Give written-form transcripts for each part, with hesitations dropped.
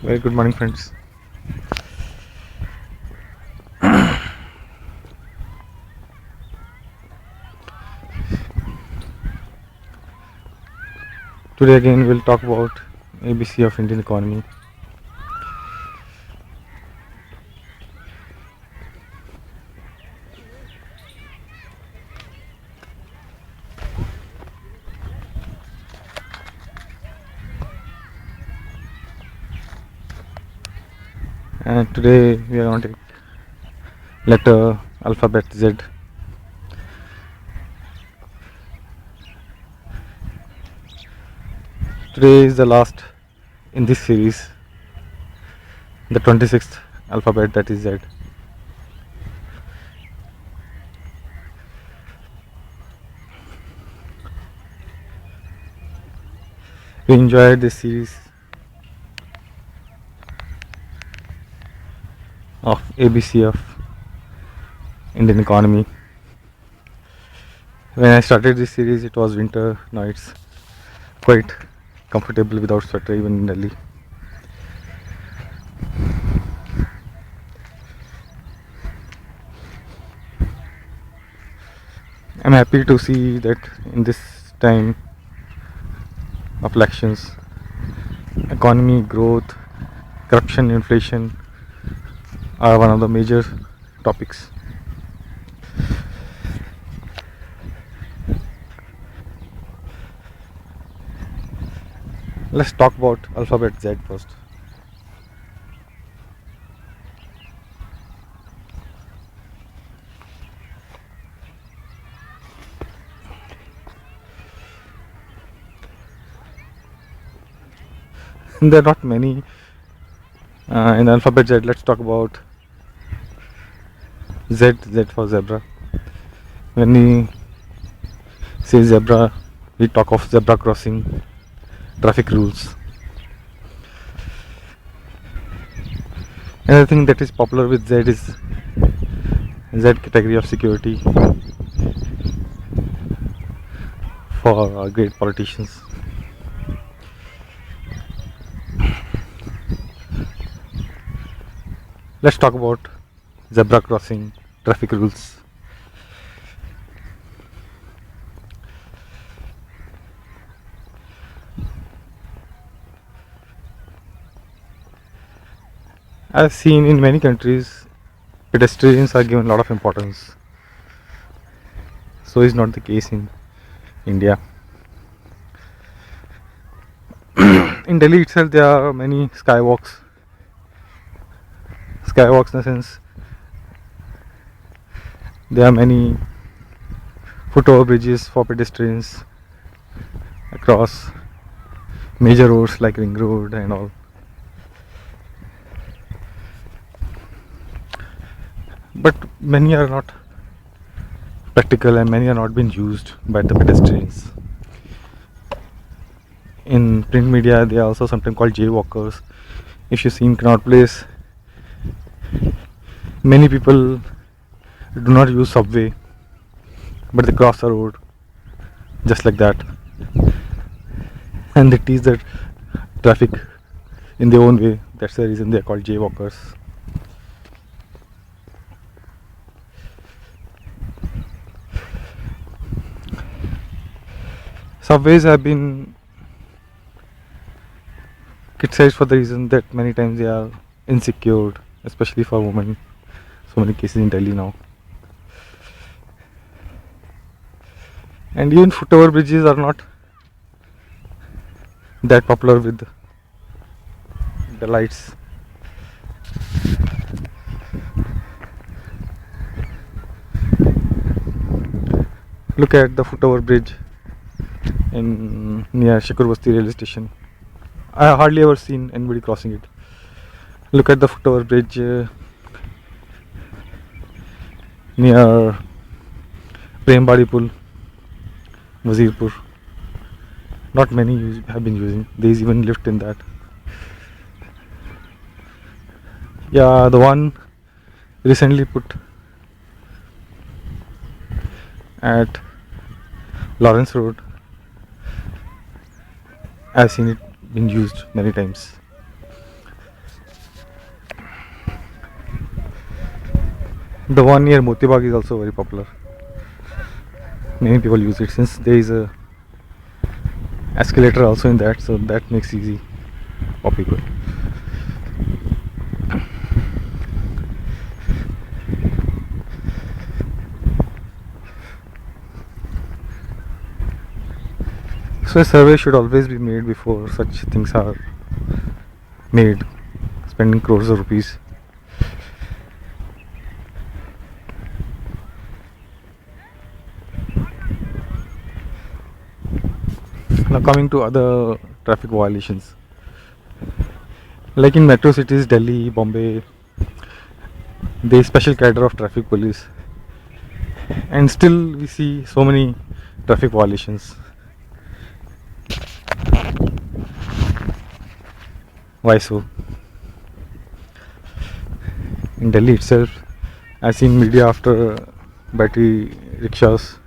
Very good morning, friends. Today again we'll talk about ABC of Indian economy. And today we are going to take letter alphabet Z. Today is the last in this series, the 26th alphabet, that is Z. We enjoyed this series of ABC of Indian economy. When I started this series it was winter. Now it's quite comfortable without sweater even in Delhi. I'm happy to see that in this time of elections, economy growth, corruption, inflation are one of the major topics. Let's talk about alphabet Z first. There are not many in alphabet Z. Let's talk about Z for zebra. When we say zebra, we talk of zebra crossing, traffic rules. Another thing that is popular with Z is Z category of security for great politicians. Let's talk about zebra crossing, traffic rules. I've seen in many countries pedestrians are given a lot of importance. So is not the case in India. In Delhi itself there are many skywalks. Skywalks in the sense there are many foot-over bridges for pedestrians across major roads like Ring Road and all. But many are not practical and many are not being used by the pedestrians. In print media they are also sometimes called jaywalkers. If you see in Connaught Place, many people do not use subway but they cross the road just like that, and they tease the traffic in their own way. That's the reason they are called jaywalkers. Subways have been criticized for the reason that many times they are insecure, especially for women. So many cases in Delhi now. And even foot-over bridges are not that popular with the lights. Look at the foot-over bridge in near Shakurbasti railway station. I have hardly ever seen anybody crossing it. Look at the foot-over bridge near Prembadi Pul, Wazirpur. Not many have been using. There is even lift in that. Yeah, the one recently put at Lawrence Road, I've seen it being used many times. The one near Motibag is also very popular. Many people use it since there is a escalator also in that, so that makes easy for people. So a survey should always be made before such things are made, spending crores of rupees. Now coming to other traffic violations, like in metro cities, Delhi, Bombay, there is special cadre of traffic police, and still we see so many traffic violations. Why so? In Delhi itself, I've seen media after battery rickshaws,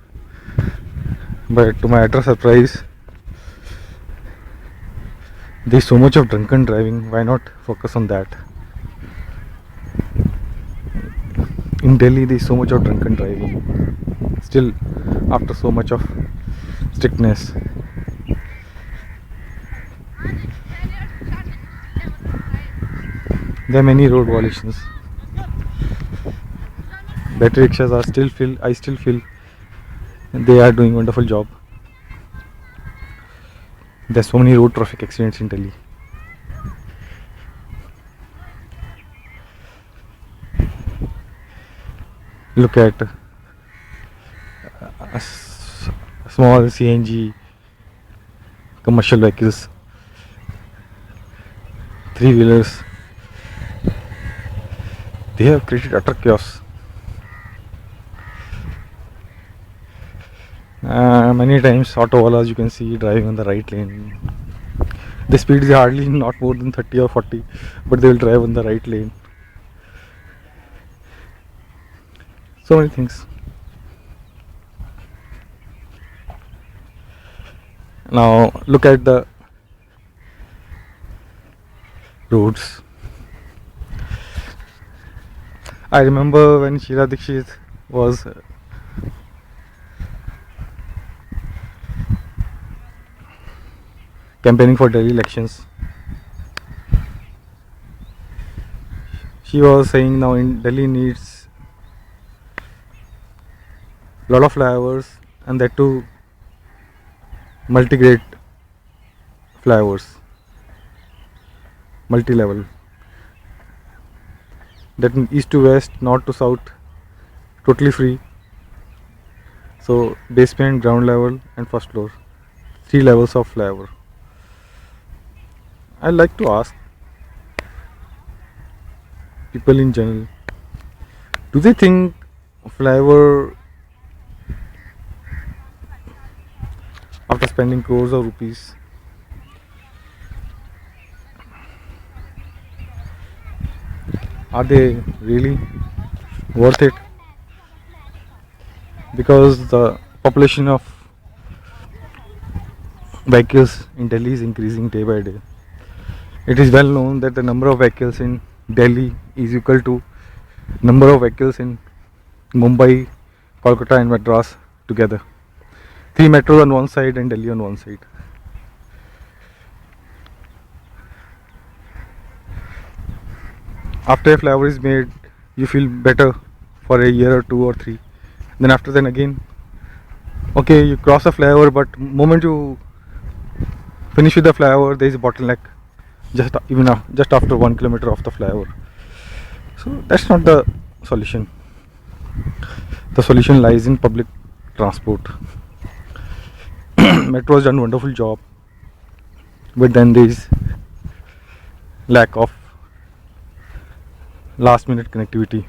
but to my utter surprise, there's so much of drunken driving. Why not focus on that? In Delhi, there's so much of drunken driving. Still, after so much of strictness, there are many road violations. Battery rickshaws are I still feel they are doing a wonderful job. There's so many road traffic accidents in Delhi. Look at small CNG commercial vehicles, three-wheelers. They have created utter chaos. Many times auto wallahs you can see driving on the right lane. The speed is hardly not more than 30 or 40, but they will drive on the right lane. So many things. Now look at the roads. I remember when Sheila Dikshit was campaigning for Delhi elections. She was saying now in Delhi needs a lot of flyovers, and that too multi-grade flyovers, multi-level. That means east to west, north to south, totally free. So basement, ground level, and first floor, 3 levels of flyover. I like to ask people in general, do they think flyover, after spending crores of rupees, are they really worth it? Because the population of vehicles in Delhi is increasing day by day. It is well known that the number of vehicles in Delhi is equal to number of vehicles in Mumbai, Kolkata and Madras together. 3 metros on one side and Delhi on one side. After a flyover is made, you feel better for a year or 2 or 3. Then after then again, okay, you cross a flyover, but moment you finish with the flyover, there is a bottleneck just after 1 kilometer of the flyover. So that's not the solution. The solution lies in public transport. Metro has done a wonderful job, but then there is lack of last minute connectivity.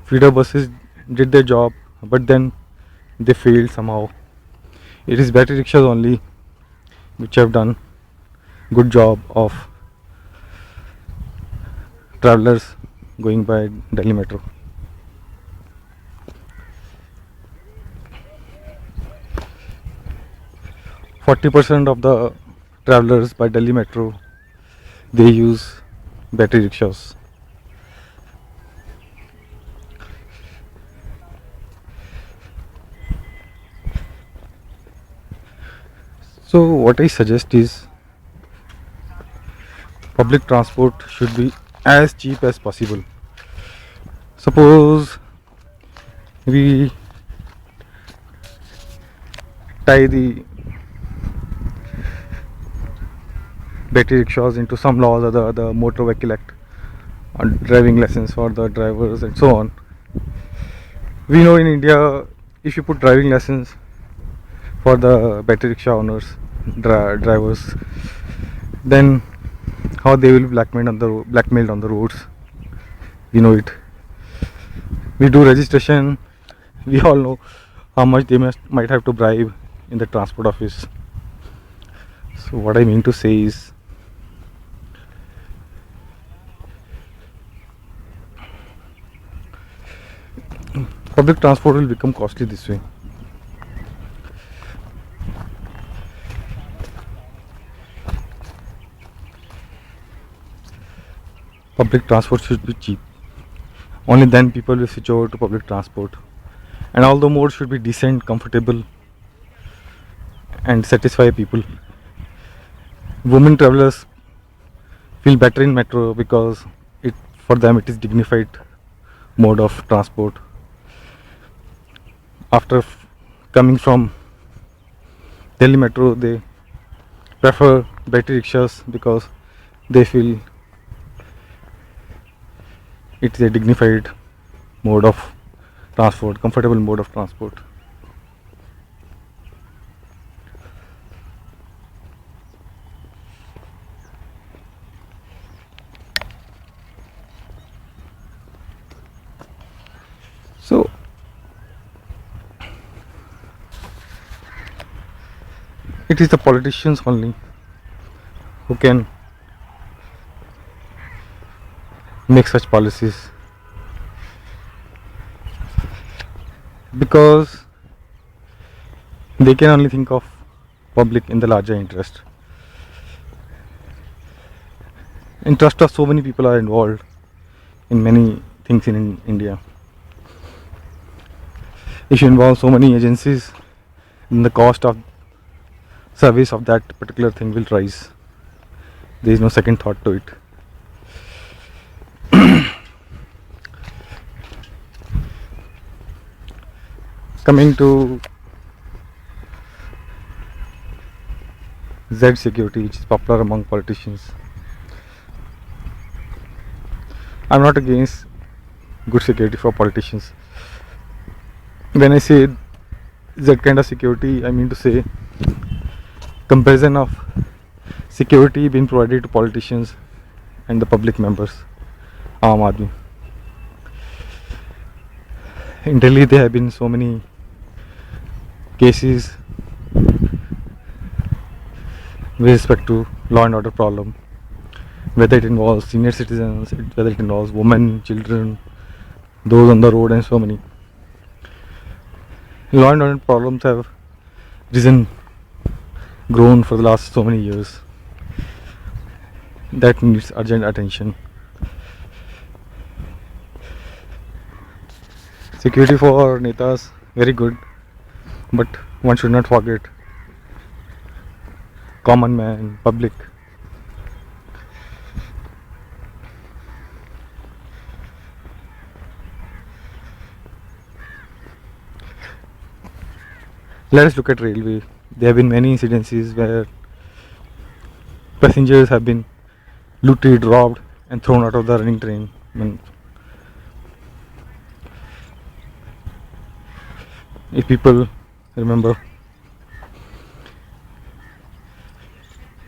Feeder buses did their job, but then they failed somehow. It is battery rickshaws only which have done good job of travelers going by Delhi Metro. %40 of the travelers by Delhi Metro, they use battery rickshaws. So what I suggest is public transport should be as cheap as possible. Suppose we tie the battery rickshaws into some laws or the motor vehicle act on driving lessons for the drivers and so on. We know in India, if you put driving lessons for the battery rickshaw owners, drivers, then how they will be blackmailed on the roads. We know it. We do registration. We all know how much they might have to bribe in the transport office. So what I mean to say is, public transport will become costly this way. Public transport should be cheap. Only then people will switch over to public transport. And all the modes should be decent, comfortable, and satisfy people. Women travelers feel better in metro because it for them it is dignified mode of transport. After coming from Delhi metro, they prefer battery rickshaws because they feel it is a dignified mode of transport, comfortable mode of transport. So it is the politicians only who can make such policies, because they can only think of public in the larger interest. Interest of so many people are involved in many things in India. If you involve so many agencies, then the cost of service of that particular thing will rise. There is no second thought to it. Coming to Z security, which is popular among politicians, I'm not against good security for politicians. When I say Z kind of security, I mean to say comparison of security being provided to politicians and the public members, Aam Aadmi. In Delhi, there have been so many cases with respect to law and order problem, whether it involves senior citizens, whether it involves women, children, those on the road, and so many. Law and order problems have grown for the last so many years. That needs urgent attention. Security for netas, very good, but one should not forget common man, public. Let us look at railway. There have been many incidences where passengers have been looted, robbed, and thrown out of the running train. If people remember,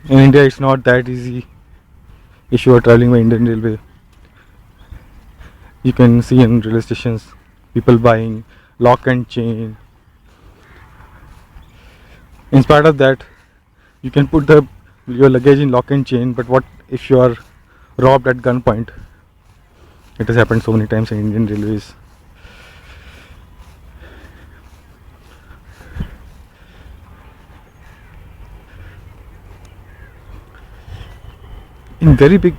in India it's not that easy. If you are traveling by Indian Railway, you can see in railway stations people buying lock and chain. In spite of that, you can put your luggage in lock and chain, but what if you are robbed at gunpoint? It has happened so many times in Indian Railways. In very big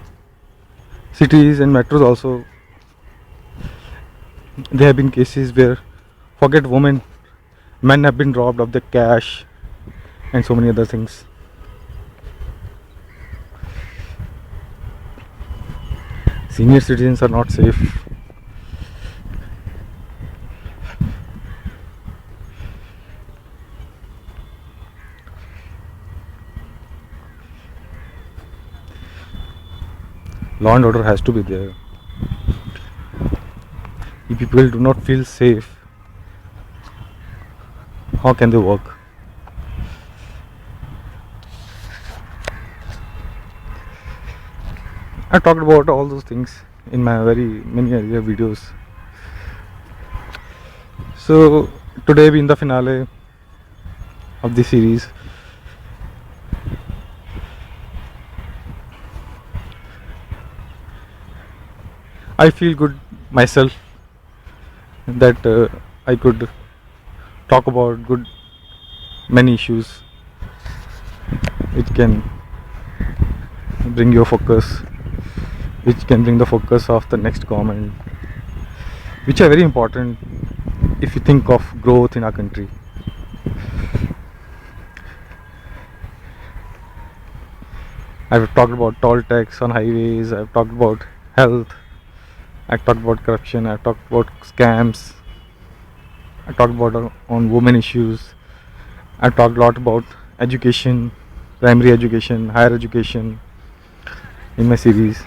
cities and metros also, there have been cases where, forget women, men have been robbed of their cash, and so many other things. Senior citizens are not safe. Law and order has to be there. If people do not feel safe, how can they work? I talked about all those things in my very many earlier videos. So today being the finale of the series, I feel good myself that I could talk about good many issues which can bring your focus, which can bring the focus of the next government, which are very important if you think of growth in our country. I've talked about toll tax on highways, I've talked about health, I've talked about corruption, I've talked about scams, I talked about on women issues, I've talked a lot about education, primary education, higher education in my series.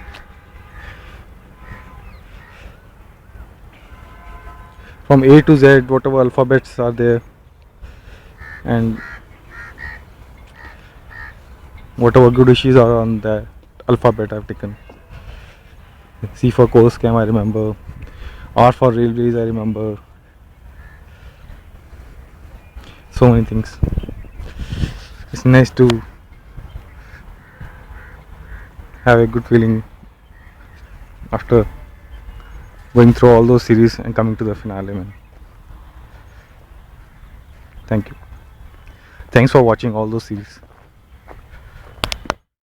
From A to Z, whatever alphabets are there, and whatever good issues are on that alphabet I've taken. C for coal scam I remember, R for railways I remember, so many things. It's nice to have a good feeling after going through all those series and coming to the finale, man. Thank you. Thanks for watching all those series.